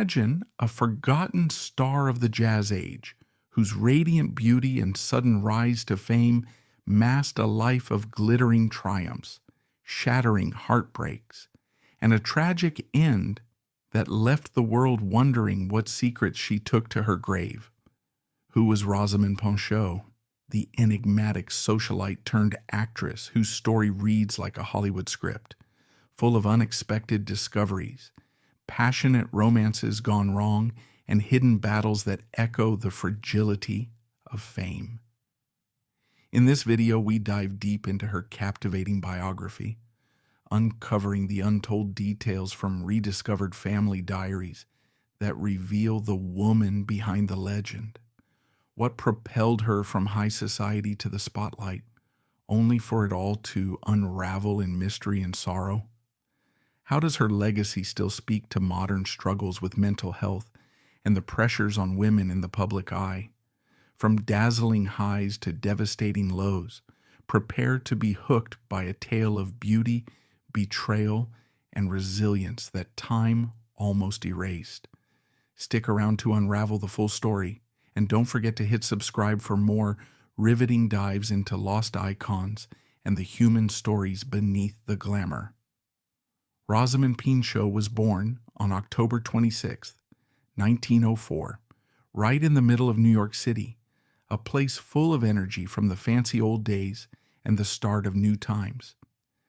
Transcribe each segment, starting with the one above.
Imagine a forgotten star of the jazz age, whose radiant beauty and sudden rise to fame masked a life of glittering triumphs, shattering heartbreaks, and a tragic end that left the world wondering what secrets she took to her grave. Who was Rosamond Pinchot, the enigmatic socialite turned actress whose story reads like a Hollywood script, full of unexpected discoveries, passionate romances gone wrong, and hidden battles that echo the fragility of fame? In this video, we dive deep into her captivating biography, uncovering the untold details from rediscovered family diaries that reveal the woman behind the legend. What propelled her from high society to the spotlight, only for it all to unravel in mystery and sorrow? How does her legacy still speak to modern struggles with mental health and the pressures on women in the public eye? From dazzling highs to devastating lows, prepare to be hooked by a tale of beauty, betrayal, and resilience that time almost erased. Stick around to unravel the full story, and don't forget to hit subscribe for more riveting dives into lost icons and the human stories beneath the glamour. Rosamond Pinchot was born on October 26, 1904, right in the middle of New York City, a place full of energy from the fancy old days and the start of new times.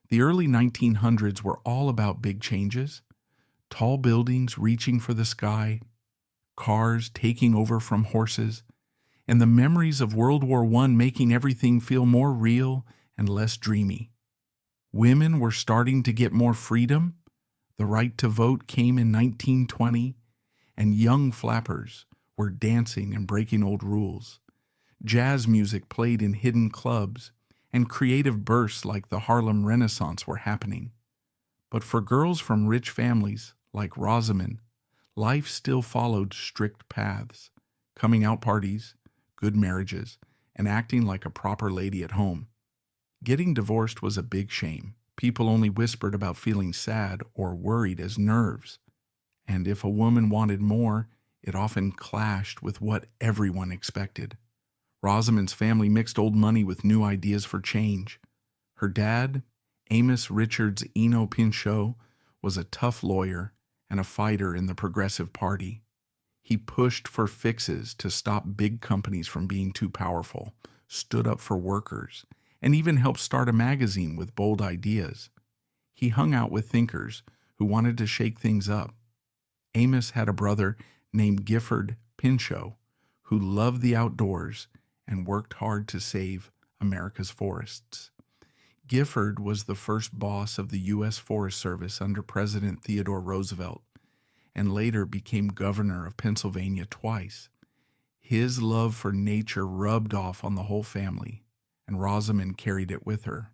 The early 1900s were all about big changes, tall buildings reaching for the sky, cars taking over from horses, and the memories of World War I making everything feel more real and less dreamy. Women were starting to get more freedom. The right to vote came in 1920, and young flappers were dancing and breaking old rules. Jazz music played in hidden clubs, and creative bursts like the Harlem Renaissance were happening. But for girls from rich families like Rosamond, life still followed strict paths: coming out parties, good marriages, and acting like a proper lady at home. Getting divorced was a big shame. People only whispered about feeling sad or worried as nerves. And if a woman wanted more, it often clashed with what everyone expected. Rosamond's family mixed old money with new ideas for change. Her dad, Amos Richards Eno Pinchot, was a tough lawyer and a fighter in the Progressive Party. He pushed for fixes to stop big companies from being too powerful, stood up for workers, and even helped start a magazine with bold ideas. He hung out with thinkers who wanted to shake things up. Amos had a brother named Gifford Pinchot who loved the outdoors and worked hard to save America's forests. Gifford was the first boss of the U.S. Forest Service under President Theodore Roosevelt, and later became governor of Pennsylvania twice. His love for nature rubbed off on the whole family, and Rosamond carried it with her.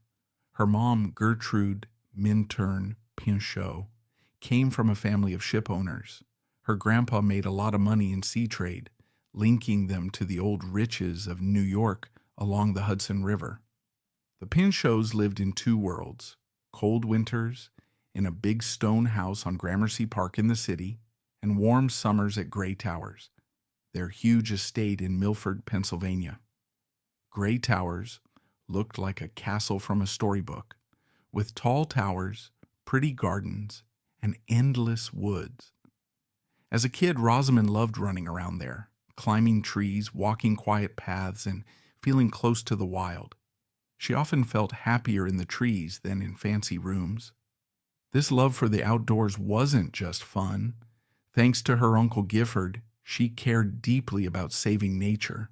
Her mom, Gertrude Minturn Pinchot, came from a family of ship owners. Her grandpa made a lot of money in sea trade, linking them to the old riches of New York along the Hudson River. The Pinchots lived in two worlds: cold winters in a big stone house on Gramercy Park in the city, and warm summers at Gray Towers, their huge estate in Milford, Pennsylvania. Gray Towers looked like a castle from a storybook, with tall towers, pretty gardens, and endless woods. As a kid, Rosamond loved running around there, climbing trees, walking quiet paths, and feeling close to the wild. She often felt happier in the trees than in fancy rooms. This love for the outdoors wasn't just fun. Thanks to her Uncle Gifford, she cared deeply about saving nature.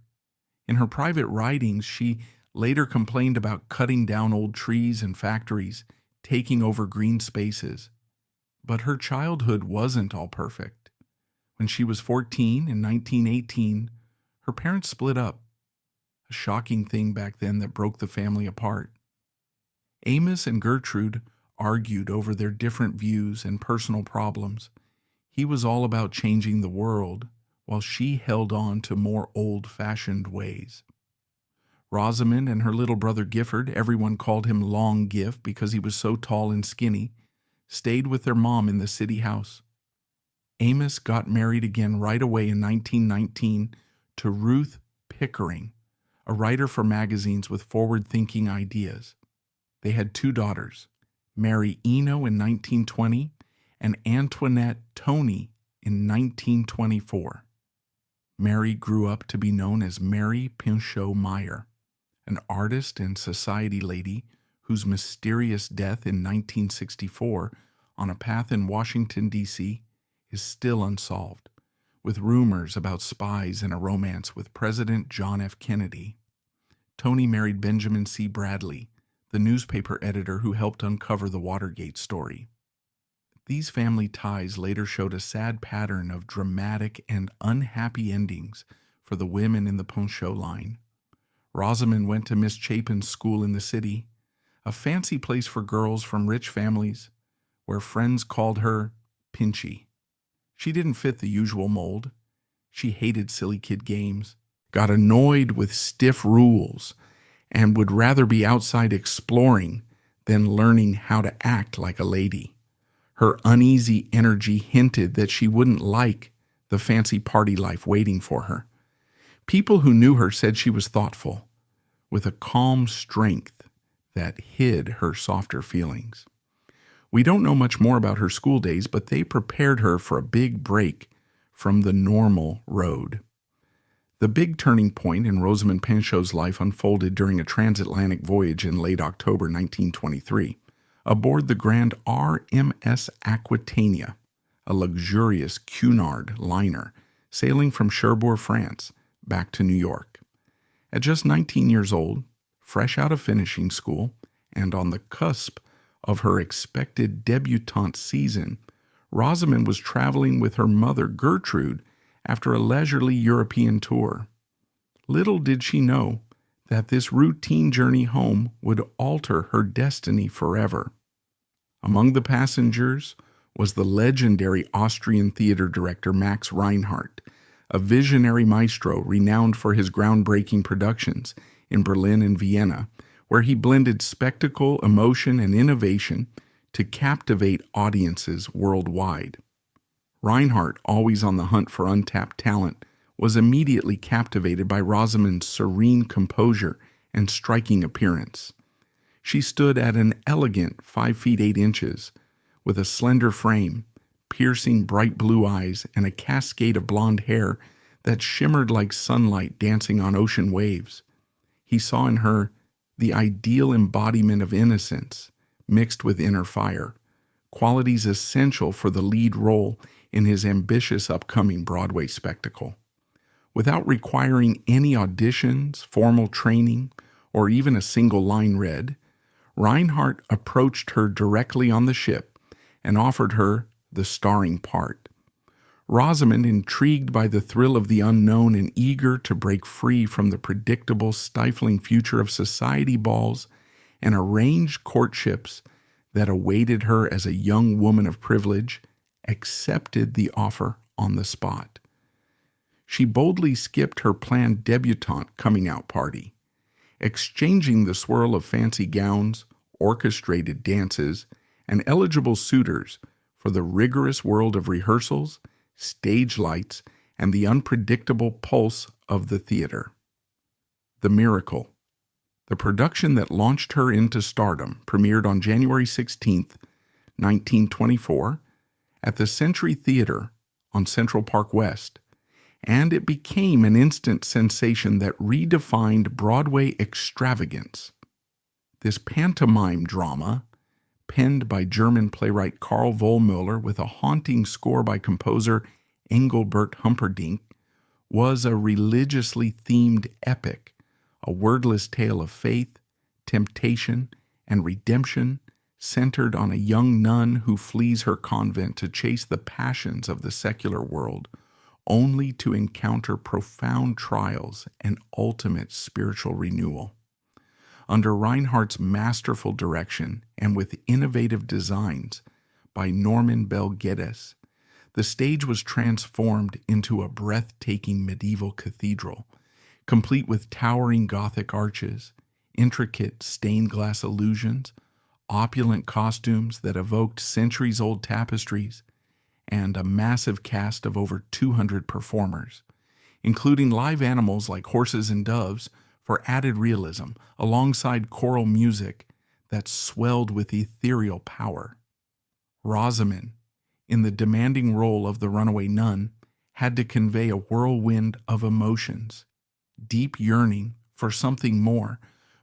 In her private writings, she later complained about cutting down old trees and factories, taking over green spaces. But her childhood wasn't all perfect. When she was 14 in 1918, her parents split up, a shocking thing back then that broke the family apart. Amos and Gertrude argued over their different views and personal problems. He was all about changing the world, while she held on to more old-fashioned ways. Rosamond and her little brother Gifford, everyone called him Long Giff because he was so tall and skinny, stayed with their mom in the city house. Amos got married again right away in 1919 to Ruth Pickering, a writer for magazines with forward-thinking ideas. They had 2 daughters, Mary Eno in 1920 and Antoinette Tony in 1924. Mary grew up to be known as Mary Pinchot Meyer, an artist and society lady whose mysterious death in 1964 on a path in Washington, D.C. is still unsolved, with rumors about spies and a romance with President John F. Kennedy. Tony married Benjamin C. Bradley, the newspaper editor who helped uncover the Watergate story. These family ties later showed a sad pattern of dramatic and unhappy endings for the women in the Pinchot line. Rosamond went to Miss Chapin's school in the city, a fancy place for girls from rich families, where friends called her Pinchy. She didn't fit the usual mold. She hated silly kid games, got annoyed with stiff rules, and would rather be outside exploring than learning how to act like a lady. Her uneasy energy hinted that she wouldn't like the fancy party life waiting for her. People who knew her said she was thoughtful, with a calm strength that hid her softer feelings. We don't know much more about her school days, but they prepared her for a big break from the normal road. The big turning point in Rosamond Pinchot's life unfolded during a transatlantic voyage in late October 1923, aboard the Grand RMS Aquitania, a luxurious Cunard liner sailing from Cherbourg, France, back to New York. At just 19 years old, fresh out of finishing school, and on the cusp of her expected debutante season, Rosamond was traveling with her mother Gertrude after a leisurely European tour. Little did she know that this routine journey home would alter her destiny forever. Among the passengers was the legendary Austrian theater director Max Reinhardt, a visionary maestro renowned for his groundbreaking productions in Berlin and Vienna, where he blended spectacle, emotion, and innovation to captivate audiences worldwide. Reinhardt, always on the hunt for untapped talent, was immediately captivated by Rosamond's serene composure and striking appearance. She stood at an elegant 5 feet 8 inches, with a slender frame, piercing bright blue eyes, and a cascade of blonde hair that shimmered like sunlight dancing on ocean waves. He saw in her the ideal embodiment of innocence mixed with inner fire, qualities essential for the lead role in his ambitious upcoming Broadway spectacle. Without requiring any auditions, formal training, or even a single line read, Reinhardt approached her directly on the ship and offered her the starring part. Rosamond, intrigued by the thrill of the unknown and eager to break free from the predictable, stifling future of society balls and arranged courtships that awaited her as a young woman of privilege, accepted the offer on the spot. She boldly skipped her planned debutante coming-out party, exchanging the swirl of fancy gowns, orchestrated dances, and eligible suitors for the rigorous world of rehearsals, stage lights, and the unpredictable pulse of the theater. The Miracle, the production that launched her into stardom, premiered on January 16, 1924, at the Century Theater on Central Park West, and it became an instant sensation that redefined Broadway extravagance. This pantomime drama, penned by German playwright Karl Vollmüller with a haunting score by composer Engelbert Humperdinck, was a religiously themed epic, a wordless tale of faith, temptation, and redemption centered on a young nun who flees her convent to chase the passions of the secular world, only to encounter profound trials and ultimate spiritual renewal. Under Reinhardt's masterful direction and with innovative designs by Norman Bell Geddes, the stage was transformed into a breathtaking medieval cathedral, complete with towering Gothic arches, intricate stained glass illusions, opulent costumes that evoked centuries-old tapestries, and a massive cast of over 200 performers, including live animals like horses and doves for added realism, alongside choral music that swelled with ethereal power. Rosamond, in the demanding role of the runaway nun, had to convey a whirlwind of emotions, deep yearning for something more,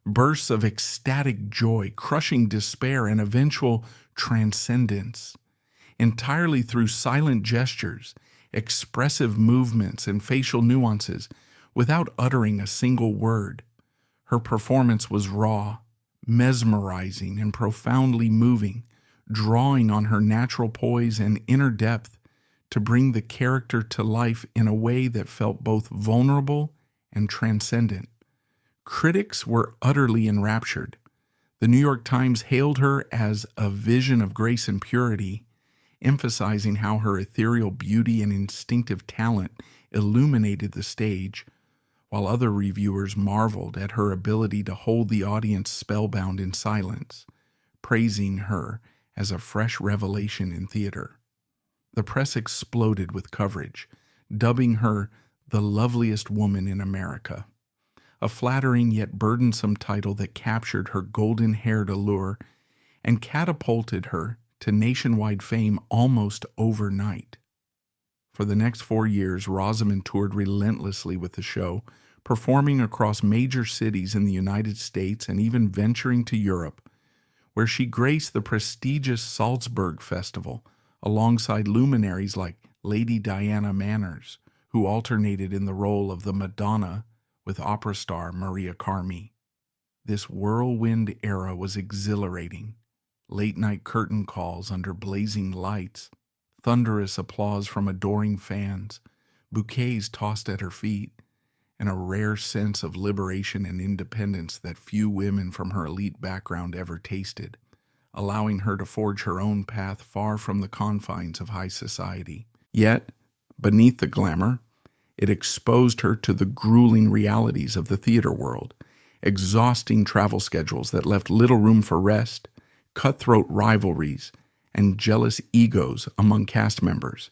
bursts of ecstatic joy, crushing despair, and eventual transcendence, entirely through silent gestures, expressive movements, and facial nuances, without uttering a single word. Her performance was raw, mesmerizing, and profoundly moving, drawing on her natural poise and inner depth to bring the character to life in a way that felt both vulnerable and transcendent. Critics were utterly enraptured. The New York Times hailed her as a vision of grace and purity, emphasizing how her ethereal beauty and instinctive talent illuminated the stage, while other reviewers marveled at her ability to hold the audience spellbound in silence, praising her as a fresh revelation in theater. The press exploded with coverage, dubbing her the loveliest woman in America, a flattering yet burdensome title that captured her golden-haired allure and catapulted her to nationwide fame almost overnight. For the next 4 years, Rosamond toured relentlessly with the show, performing across major cities in the United States and even venturing to Europe, where she graced the prestigious Salzburg Festival alongside luminaries like Lady Diana Manners, who alternated in the role of the Madonna with opera star Maria Carmi. This whirlwind era was exhilarating. Late-night curtain calls under blazing lights, thunderous applause from adoring fans, bouquets tossed at her feet, and a rare sense of liberation and independence that few women from her elite background ever tasted, allowing her to forge her own path far from the confines of high society. Yet, beneath the glamour, it exposed her to the grueling realities of the theater world, exhausting travel schedules that left little room for rest, cutthroat rivalries, and jealous egos among cast members,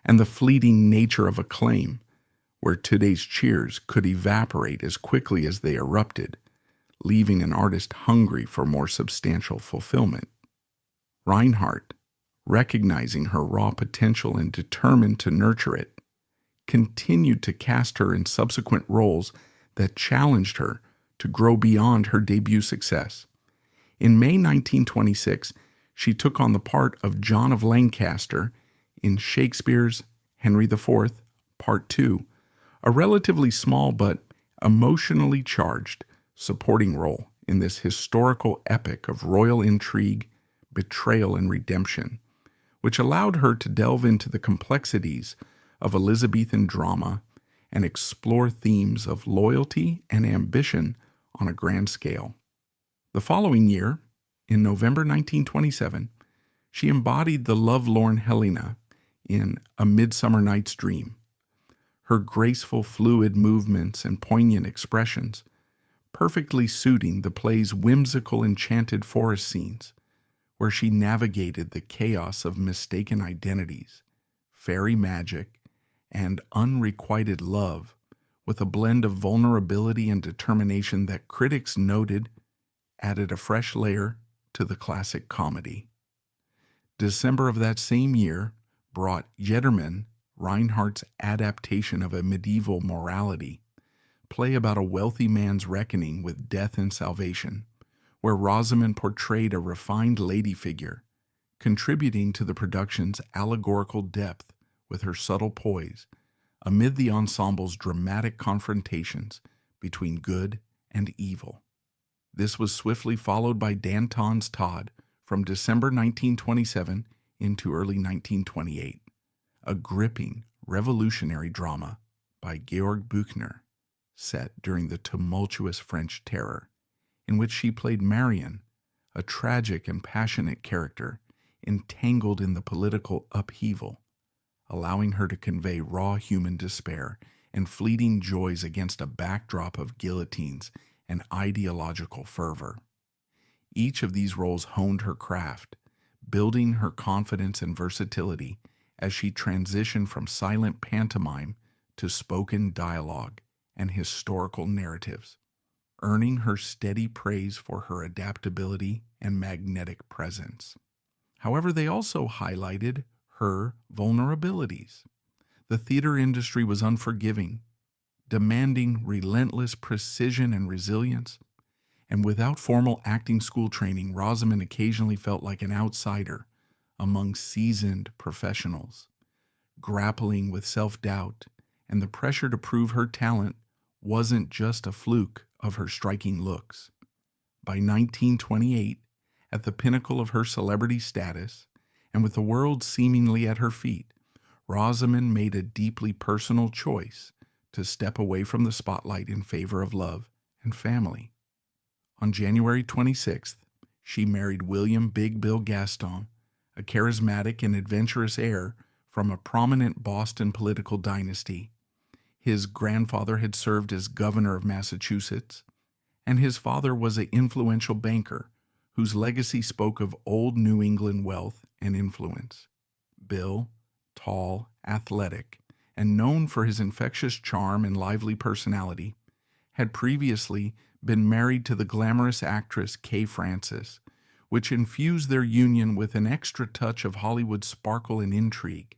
and the fleeting nature of acclaim, where today's cheers could evaporate as quickly as they erupted, leaving an artist hungry for more substantial fulfillment. Reinhardt, recognizing her raw potential and determined to nurture it, continued to cast her in subsequent roles that challenged her to grow beyond her debut success. In May 1926, she took on the part of John of Lancaster in Shakespeare's Henry IV, Part II, a relatively small but emotionally charged supporting role in this historical epic of royal intrigue, betrayal, and redemption, which allowed her to delve into the complexities of Elizabethan drama and explore themes of loyalty and ambition on a grand scale. The following year, in November 1927, she embodied the lovelorn Helena in A Midsummer Night's Dream. Her graceful, fluid movements and poignant expressions perfectly suiting the play's whimsical, enchanted forest scenes, where she navigated the chaos of mistaken identities, fairy magic, and unrequited love with a blend of vulnerability and determination that critics noted added a fresh layer to the classic comedy. December of that same year brought Jedermann, Reinhardt's adaptation of a medieval morality, play about a wealthy man's reckoning with death and salvation, where Rosamond portrayed a refined lady figure, contributing to the production's allegorical depth with her subtle poise, amid the ensemble's dramatic confrontations between good and evil. This was swiftly followed by Danton's Todd from December 1927 into early 1928, a gripping, revolutionary drama by Georg Büchner, set during the tumultuous French Terror, in which she played Marion, a tragic and passionate character entangled in the political upheaval, allowing her to convey raw human despair and fleeting joys against a backdrop of guillotines and ideological fervor. Each of these roles honed her craft, building her confidence and versatility as she transitioned from silent pantomime to spoken dialogue and historical narratives, earning her steady praise for her adaptability and magnetic presence. However, they also highlighted her vulnerabilities. The theater industry was unforgiving, demanding relentless precision and resilience, and without formal acting school training, Rosamond occasionally felt like an outsider among seasoned professionals, grappling with self-doubt and the pressure to prove her talent wasn't just a fluke of her striking looks. By 1928, at the pinnacle of her celebrity status, and with the world seemingly at her feet, Rosamond made a deeply personal choice to step away from the spotlight in favor of love and family. On January 26th, she married William Big Bill Gaston, a charismatic and adventurous heir from a prominent Boston political dynasty. His grandfather had served as governor of Massachusetts, and his father was an influential banker whose legacy spoke of old New England wealth and influence. Bill, tall, athletic, and known for his infectious charm and lively personality, had previously been married to the glamorous actress Kay Francis, which infused their union with an extra touch of Hollywood sparkle and intrigue.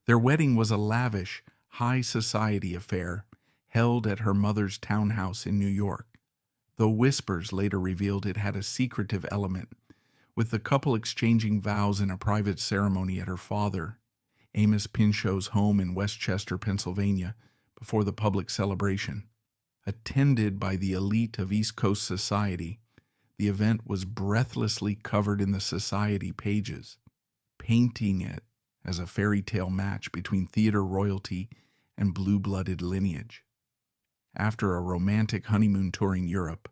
Their wedding was a lavish, high society affair held at her mother's townhouse in New York, though whispers later revealed it had a secretive element, with the couple exchanging vows in a private ceremony at her father, Amos Pinchot's home in Westchester, Pennsylvania, before the public celebration. Attended by the elite of East Coast society, the event was breathlessly covered in the society pages, painting it as a fairy tale match between theater royalty and blue-blooded lineage. After a romantic honeymoon touring Europe,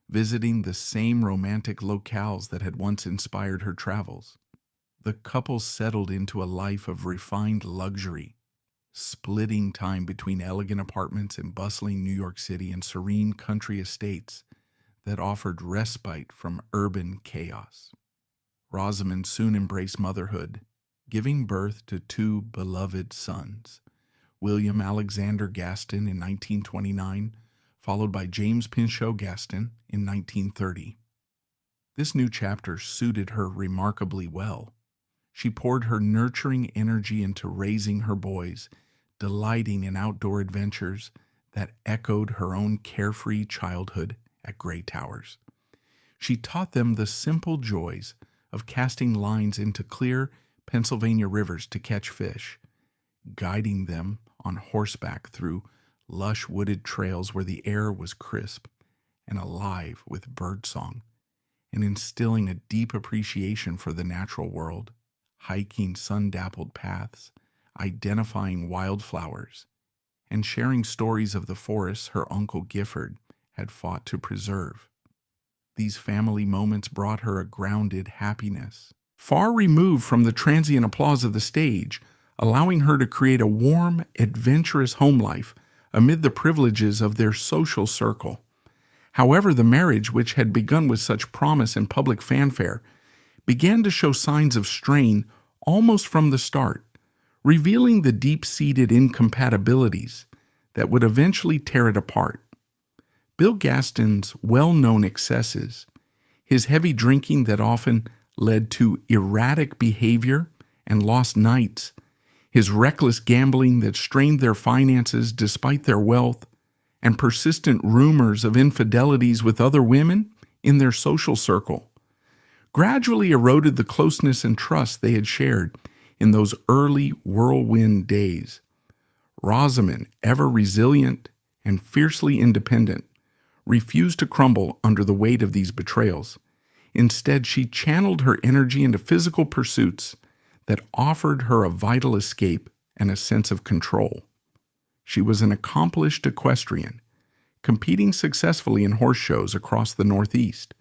visiting the same romantic locales that had once inspired her travels, the couple settled into a life of refined luxury, splitting time between elegant apartments in bustling New York City and serene country estates that offered respite from urban chaos. Rosamond soon embraced motherhood, giving birth to two beloved sons, William Alexander Gaston in 1929, followed by James Pinchot Gaston in 1930. This new chapter suited her remarkably well. She poured her nurturing energy into raising her boys, delighting in outdoor adventures that echoed her own carefree childhood at Gray Towers. She taught them the simple joys of casting lines into clear Pennsylvania rivers to catch fish, guiding them on horseback through lush wooded trails where the air was crisp and alive with birdsong, and instilling a deep appreciation for the natural world, hiking sun-dappled paths, identifying wildflowers, and sharing stories of the forests her Uncle Gifford had fought to preserve. These family moments brought her a grounded happiness, far removed from the transient applause of the stage, allowing her to create a warm, adventurous home life amid the privileges of their social circle. However, the marriage, which had begun with such promise and public fanfare, began to show signs of strain almost from the start, revealing the deep-seated incompatibilities that would eventually tear it apart. Bill Gaston's well-known excesses, his heavy drinking that often led to erratic behavior and lost nights, his reckless gambling that strained their finances despite their wealth, and persistent rumors of infidelities with other women in their social circle, gradually eroded the closeness and trust they had shared in those early whirlwind days. Rosamond, ever resilient and fiercely independent, refused to crumble under the weight of these betrayals. Instead, she channeled her energy into physical pursuits that offered her a vital escape and a sense of control. She was an accomplished equestrian, competing successfully in horse shows across the Northeast,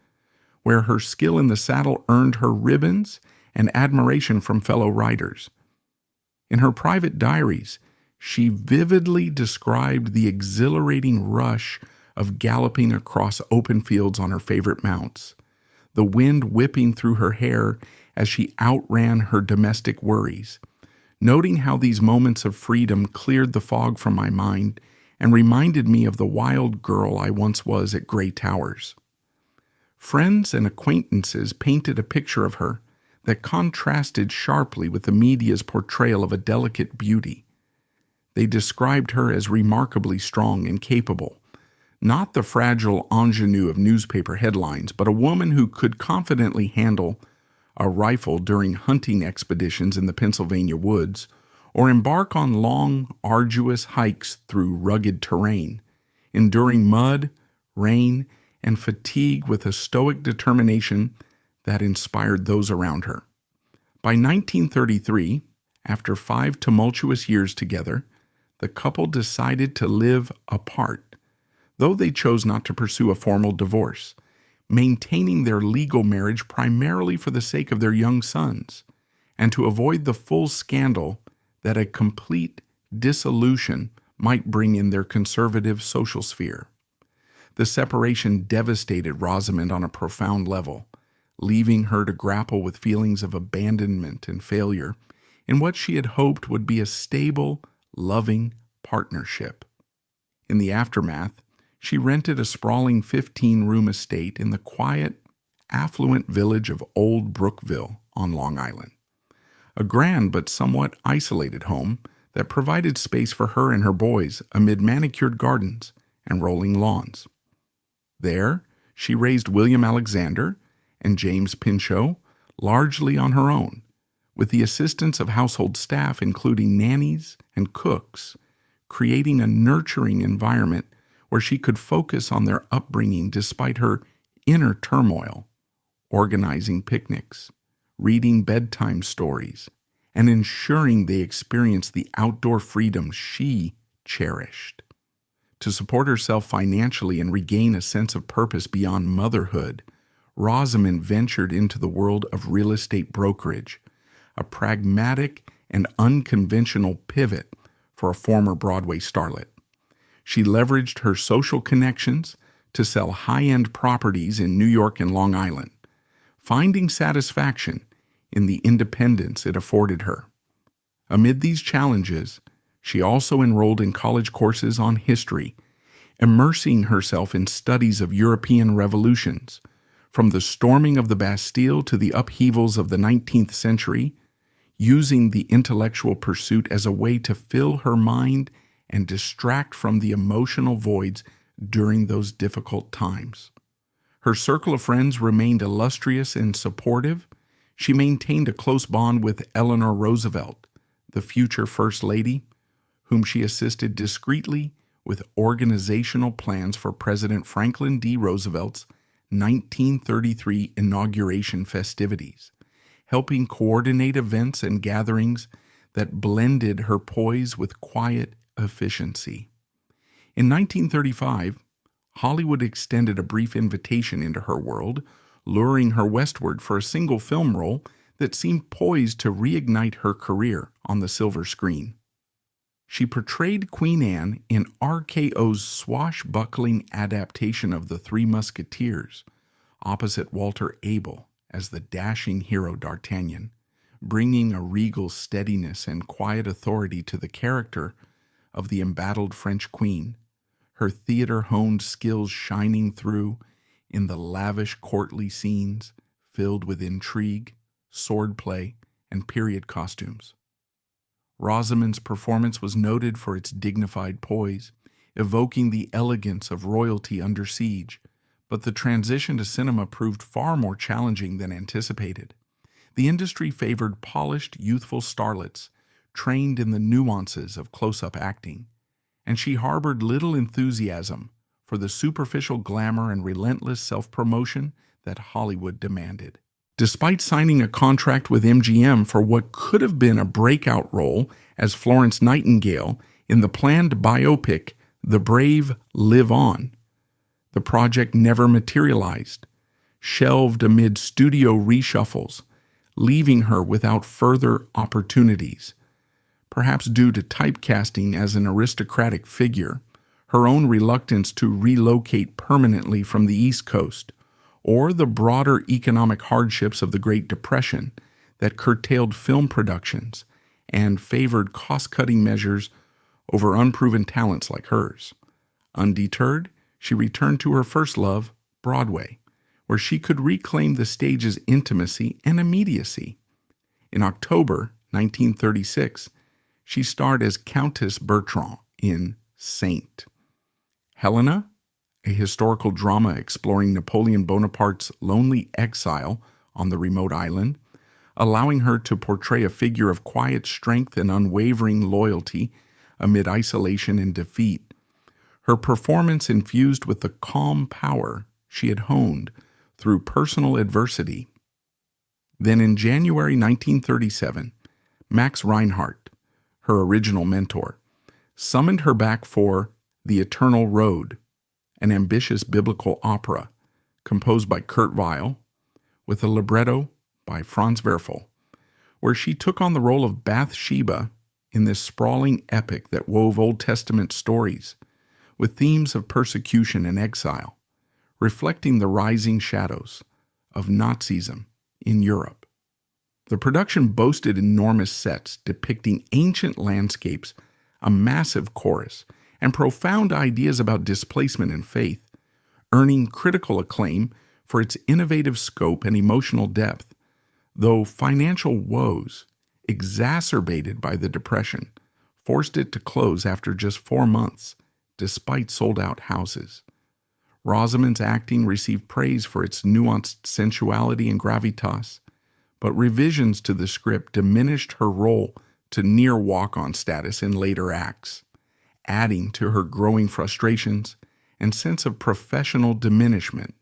where her skill in the saddle earned her ribbons and admiration from fellow riders. In her private diaries, she vividly described the exhilarating rush of galloping across open fields on her favorite mounts, the wind whipping through her hair as she outran her domestic worries, noting how these moments of freedom cleared the fog from my mind and reminded me of the wild girl I once was at Grey Towers. Friends and acquaintances painted a picture of her that contrasted sharply with the media's portrayal of a delicate beauty. They described her as remarkably strong and capable, not the fragile ingenue of newspaper headlines, but a woman who could confidently handle a rifle during hunting expeditions in the Pennsylvania woods, or embark on long, arduous hikes through rugged terrain, enduring mud, rain, and fatigue with a stoic determination that inspired those around her. By 1933, after 5 tumultuous years together, the couple decided to live apart, though they chose not to pursue a formal divorce, maintaining their legal marriage primarily for the sake of their young sons, and to avoid the full scandal that a complete dissolution might bring in their conservative social sphere. The separation devastated Rosamond on a profound level, leaving her to grapple with feelings of abandonment and failure in what she had hoped would be a stable, loving partnership. In the aftermath, she rented a sprawling 15-room estate in the quiet, affluent village of Old Brookville on Long Island, a grand but somewhat isolated home that provided space for her and her boys amid manicured gardens and rolling lawns. There, she raised William Alexander and James Pinchot largely on her own, with the assistance of household staff including nannies and cooks, creating a nurturing environment where she could focus on their upbringing despite her inner turmoil, organizing picnics, reading bedtime stories, and ensuring they experienced the outdoor freedom she cherished. To support herself financially and regain a sense of purpose beyond motherhood, Rosamond ventured into the world of real estate brokerage, a pragmatic and unconventional pivot for a former Broadway starlet. She leveraged her social connections to sell high-end properties in New York and Long Island, finding satisfaction in the independence it afforded her. Amid these challenges, she also enrolled in college courses on history, immersing herself in studies of European revolutions, from the storming of the Bastille to the upheavals of the 19th century, using the intellectual pursuit as a way to fill her mind and distract from the emotional voids during those difficult times. Her circle of friends remained illustrious and supportive. She maintained a close bond with Eleanor Roosevelt, the future First Lady, whom she assisted discreetly with organizational plans for President Franklin D. Roosevelt's 1933 inauguration festivities, helping coordinate events and gatherings that blended her poise with quiet efficiency. In 1935, Hollywood extended a brief invitation into her world, luring her westward for a single film role that seemed poised to reignite her career on the silver screen. She portrayed Queen Anne in RKO's swashbuckling adaptation of The Three Musketeers, opposite Walter Abel as the dashing hero D'Artagnan, bringing a regal steadiness and quiet authority to the character of the embattled French queen, her theater-honed skills shining through in the lavish courtly scenes filled with intrigue, swordplay, and period costumes. Rosamond's performance was noted for its dignified poise, evoking the elegance of royalty under siege, but the transition to cinema proved far more challenging than anticipated. The industry favored polished, youthful starlets, trained in the nuances of close-up acting, and she harbored little enthusiasm for the superficial glamour and relentless self-promotion that Hollywood demanded. Despite signing a contract with MGM for what could have been a breakout role as Florence Nightingale in the planned biopic The Brave Live On, the project never materialized, shelved amid studio reshuffles, leaving her without further opportunities. Perhaps due to typecasting as an aristocratic figure, her own reluctance to relocate permanently from the East Coast, or the broader economic hardships of the Great Depression that curtailed film productions and favored cost-cutting measures over unproven talents like hers. Undeterred, she returned to her first love, Broadway, where she could reclaim the stage's intimacy and immediacy. In October 1936, she starred as Countess Bertrand in Saint. Helena, a historical drama exploring Napoleon Bonaparte's lonely exile on the remote island, allowing her to portray a figure of quiet strength and unwavering loyalty amid isolation and defeat. Her performance infused with the calm power she had honed through personal adversity. Then in January 1937, Max Reinhardt, her original mentor, summoned her back for The Eternal Road, an ambitious biblical opera composed by Kurt Weill with a libretto by Franz Werfel, where she took on the role of Bathsheba in this sprawling epic that wove Old Testament stories with themes of persecution and exile, reflecting the rising shadows of Nazism in Europe. The production boasted enormous sets depicting ancient landscapes, a massive chorus, and profound ideas about displacement and faith, earning critical acclaim for its innovative scope and emotional depth, though financial woes, exacerbated by the Depression, forced it to close after just 4 months, despite sold-out houses. Rosamond's acting received praise for its nuanced sensuality and gravitas, but revisions to the script diminished her role to near walk-on status in later acts, adding to her growing frustrations and sense of professional diminishment.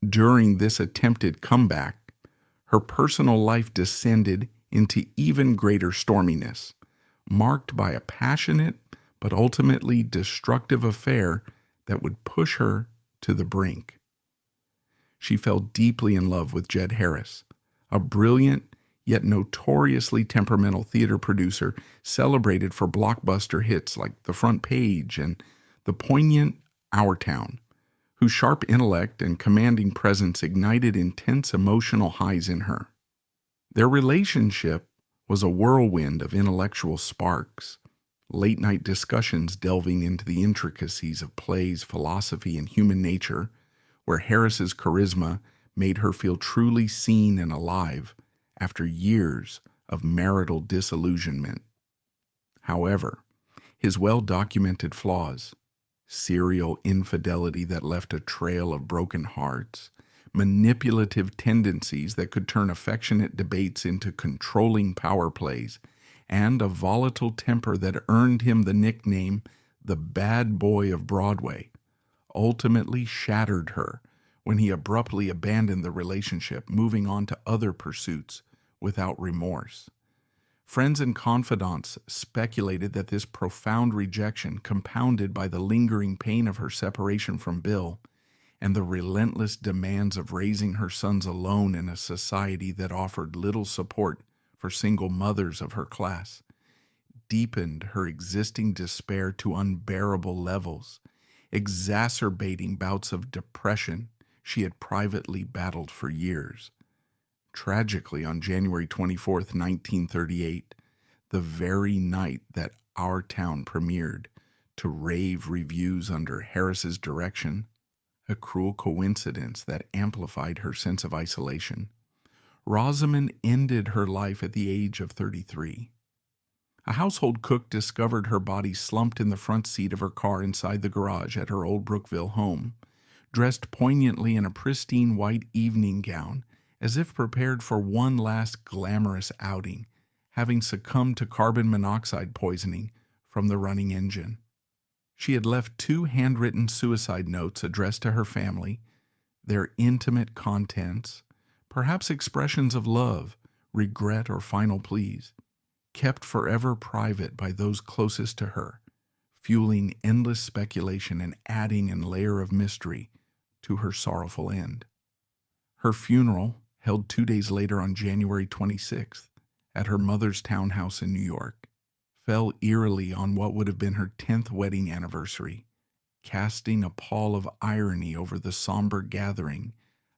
During this attempted comeback, her personal life descended into even greater storminess, marked by a passionate but ultimately destructive affair that would push her to the brink. She fell deeply in love with Jed Harris, a brilliant yet notoriously temperamental theater producer celebrated for blockbuster hits like The Front Page and the poignant Our Town, whose sharp intellect and commanding presence ignited intense emotional highs in her. Their relationship was a whirlwind of intellectual sparks, late-night discussions delving into the intricacies of plays, philosophy, and human nature, where Harris's charisma made her feel truly seen and alive after years of marital disillusionment. However, his well-documented flaws, serial infidelity that left a trail of broken hearts, manipulative tendencies that could turn affectionate debates into controlling power plays, and a volatile temper that earned him the nickname the bad boy of Broadway, ultimately shattered her when he abruptly abandoned the relationship, moving on to other pursuits without remorse. Friends and confidants speculated that this profound rejection, compounded by the lingering pain of her separation from Bill and the relentless demands of raising her sons alone in a society that offered little support for single mothers of her class, deepened her existing despair to unbearable levels, exacerbating bouts of depression she had privately battled for years. Tragically, on January 24th, 1938, the very night that Our Town premiered to rave reviews under Harris's direction, a cruel coincidence that amplified her sense of isolation, Rosamond ended her life at the age of 33. A household cook discovered her body slumped in the front seat of her car inside the garage at her old Brookville home, dressed poignantly in a pristine white evening gown, as if prepared for one last glamorous outing, having succumbed to carbon monoxide poisoning from the running engine. She had left 2 handwritten suicide notes addressed to her family, their intimate contents, perhaps expressions of love, regret, or final pleas, kept forever private by those closest to her, fueling endless speculation and adding a layer of mystery to her sorrowful end. Her funeral, held 2 days later on January 26th at her mother's townhouse in New York, fell eerily on what would have been her 10th wedding anniversary, casting a pall of irony over the somber gathering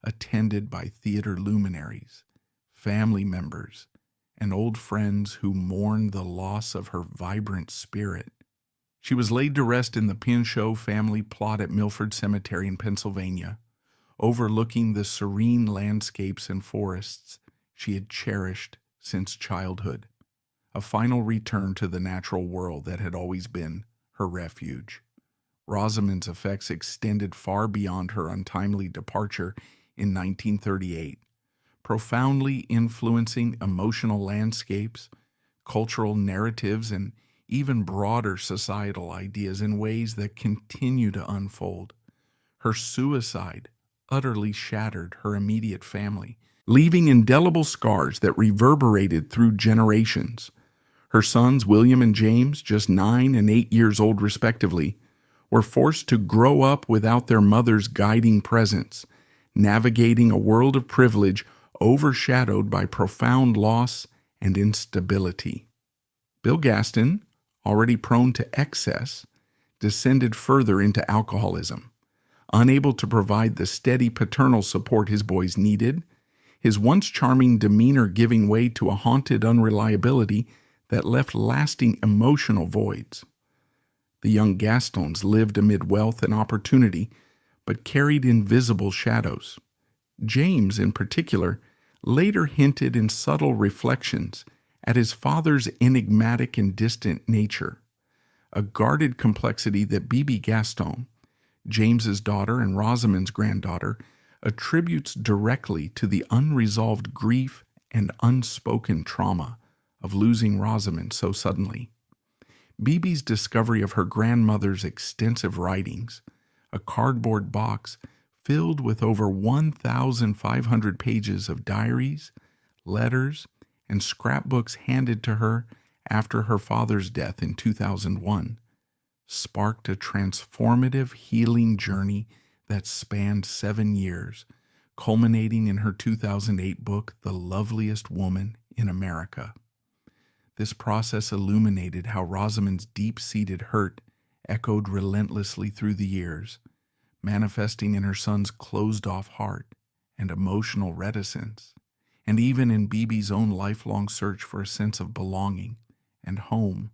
attended by theater luminaries, family members, and old friends who mourned the loss of her vibrant spirit. She was laid to rest in the Pinchot family plot at Milford Cemetery in Pennsylvania, overlooking the serene landscapes and forests she had cherished since childhood, a final return to the natural world that had always been her refuge. Rosamond's effects extended far beyond her untimely departure in 1938, profoundly influencing emotional landscapes, cultural narratives, and even broader societal ideas in ways that continue to unfold. Her suicide utterly shattered her immediate family, leaving indelible scars that reverberated through generations. Her sons, William and James, just 9 and 8 years old respectively, were forced to grow up without their mother's guiding presence, navigating a world of privilege overshadowed by profound loss and instability. Bill Gaston, already prone to excess, descended further into alcoholism. Unable to provide the steady paternal support his boys needed, his once charming demeanor giving way to a haunted unreliability that left lasting emotional voids. The young Gastons lived amid wealth and opportunity, but carried invisible shadows. James, in particular, later hinted in subtle reflections at his father's enigmatic and distant nature, a guarded complexity that Bibi Gaston, James's daughter and Rosamond's granddaughter, attributes directly to the unresolved grief and unspoken trauma of losing Rosamond so suddenly. Bibi's discovery of her grandmother's extensive writings, a cardboard box filled with over 1,500 pages of diaries, letters, and scrapbooks handed to her after her father's death in 2001, sparked a transformative healing journey that spanned 7 years, culminating in her 2008 book, The Loveliest Woman in America. This process illuminated how Rosamond's deep-seated hurt echoed relentlessly through the years, manifesting in her son's closed-off heart and emotional reticence, and even in Bibi's own lifelong search for a sense of belonging and home,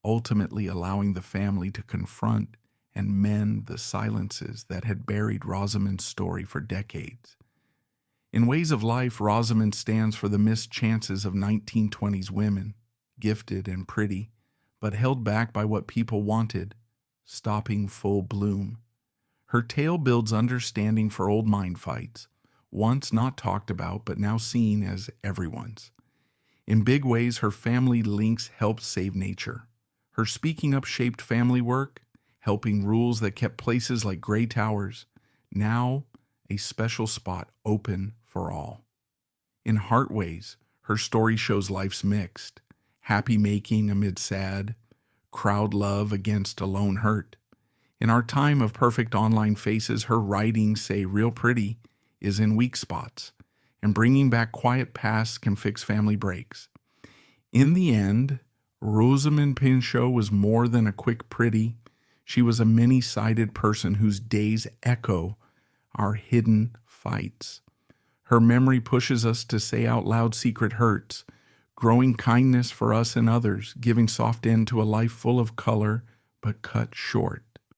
ultimately allowing the family to confront and mend the silences that had buried Rosamond's story for decades. In Ways of Life, Rosamond stands for the missed chances of 1920s women, gifted and pretty, but held back by what people wanted, stopping full bloom. Her tale builds understanding for old mind fights, once not talked about but now seen as everyone's. In big ways, her family links helped save nature. Her speaking up shaped family work, helping rules that kept places like gray towers, now a special spot open for all. In heart ways, her story shows life's mixed, happy making amid sad, crowd love against alone hurt. In our time of perfect online faces, her writings say real pretty is in weak spots, and bringing back quiet pasts can fix family breaks. In the end, Rosamond Pinchot was more than a quick pretty. She was a many-sided person whose days echo our hidden fights. Her memory pushes us to say out loud secret hurts, growing kindness for us and others, giving soft end to a life full of color but cut short.